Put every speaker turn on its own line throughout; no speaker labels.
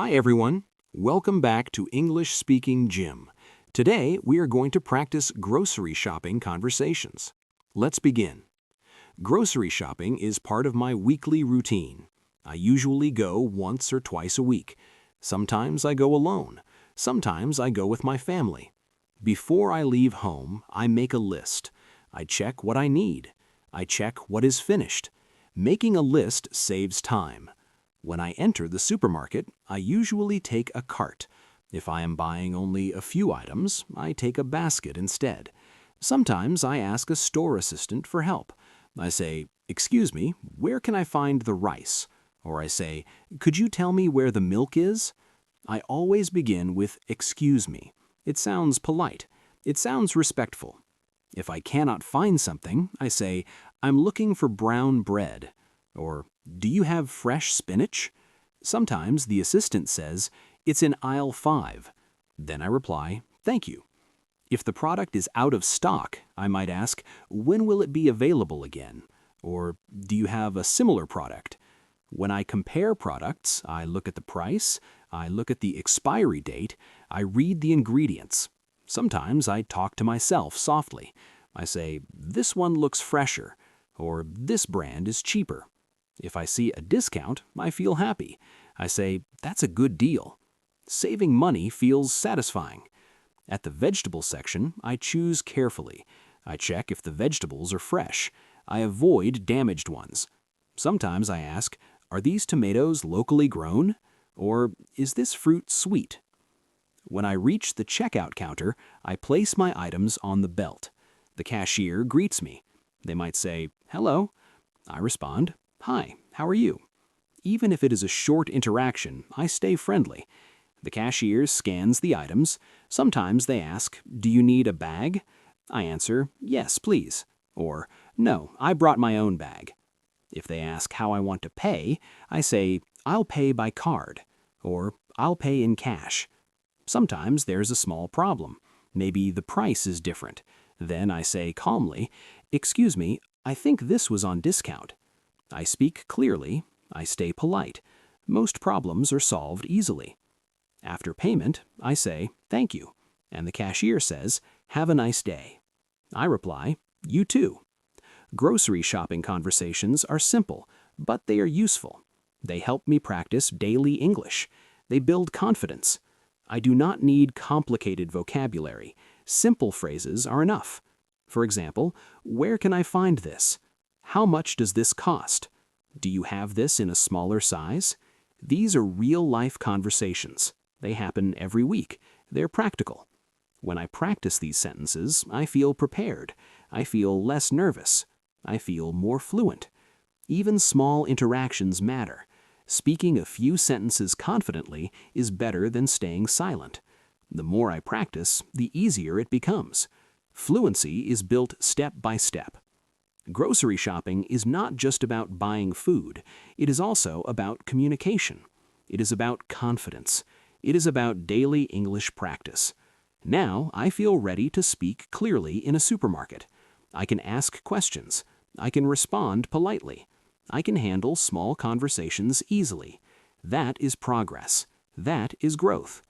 Hi everyone, welcome back to English Speaking Gym. Today we are going to practice grocery shopping conversations. Let's begin. Grocery shopping is part of my weekly routine. I usually go once or twice a week. Sometimes I go alone. Sometimes I go with my family. Before I leave home, I make a list. I check what I need. I check what is finished. Making a list saves time. When I enter the supermarket, I usually take a cart. If I am buying only a few items, I take a basket instead. Sometimes I ask a store assistant for help. I say, "Excuse me, where can I find the rice?" Or I say, "Could you tell me where the milk is?" I always begin with "excuse me." It sounds polite. It sounds respectful. If I cannot find something, I say, "I'm looking for brown bread." Or, "Do you have fresh spinach?" Sometimes the assistant says, "It's in aisle 5. Then I reply, "Thank you." If the product is out of stock, I might ask, "When will it be available again?" Or, "Do you have a similar product?" When I compare products, I look at the price, I look at the expiry date, I read the ingredients. Sometimes I talk to myself softly. I say, "This one looks fresher," or "This brand is cheaper." If I see a discount, I feel happy. I say, "That's a good deal." Saving money feels satisfying. At the vegetable section, I choose carefully. I check if the vegetables are fresh. I avoid damaged ones. Sometimes I ask, "Are these tomatoes locally grown?" Or, "Is this fruit sweet?" When I reach the checkout counter, I place my items on the belt. The cashier greets me. They might say, "Hello." I respond, "Hi, how are you?" Even if it is a short interaction, I stay friendly. The cashier scans the items. Sometimes they ask, "Do you need a bag?" I answer, "Yes, please." Or, "No, I brought my own bag." If they ask how I want to pay, I say, "I'll pay by card." Or, "I'll pay in cash." Sometimes there's a small problem. Maybe the price is different. Then I say calmly, "Excuse me, I think this was on discount." I speak clearly. I stay polite. Most problems are solved easily. After payment, I say, "Thank you," and the cashier says, "Have a nice day." I reply, "You too." Grocery shopping conversations are simple, but they are useful. They help me practice daily English. They build confidence. I do not need complicated vocabulary. Simple phrases are enough. For example, "Where can I find this?" "How much does this cost?" "Do you have this in a smaller size?" These are real-life conversations. They happen every week. They're practical. When I practice these sentences, I feel prepared. I feel less nervous. I feel more fluent. Even small interactions matter. Speaking a few sentences confidently is better than staying silent. The more I practice, the easier it becomes. Fluency is built step by step. Grocery shopping is not just about buying food. It is also about communication. It is about confidence. It is about daily English practice. Now I feel ready to speak clearly in a supermarket. I can ask questions. I can respond politely. I can handle small conversations easily. That is progress. That is growth.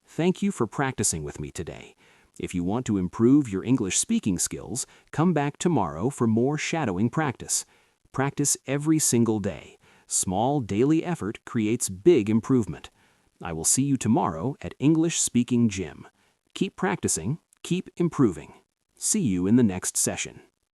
Thank you for practicing with me today. If you want to improve your English speaking skills, come back tomorrow for more shadowing practice. Practice every single day. Small daily effort creates big improvement. I will see you tomorrow at English Speaking Gym. Keep practicing, keep improving. See you in the next session.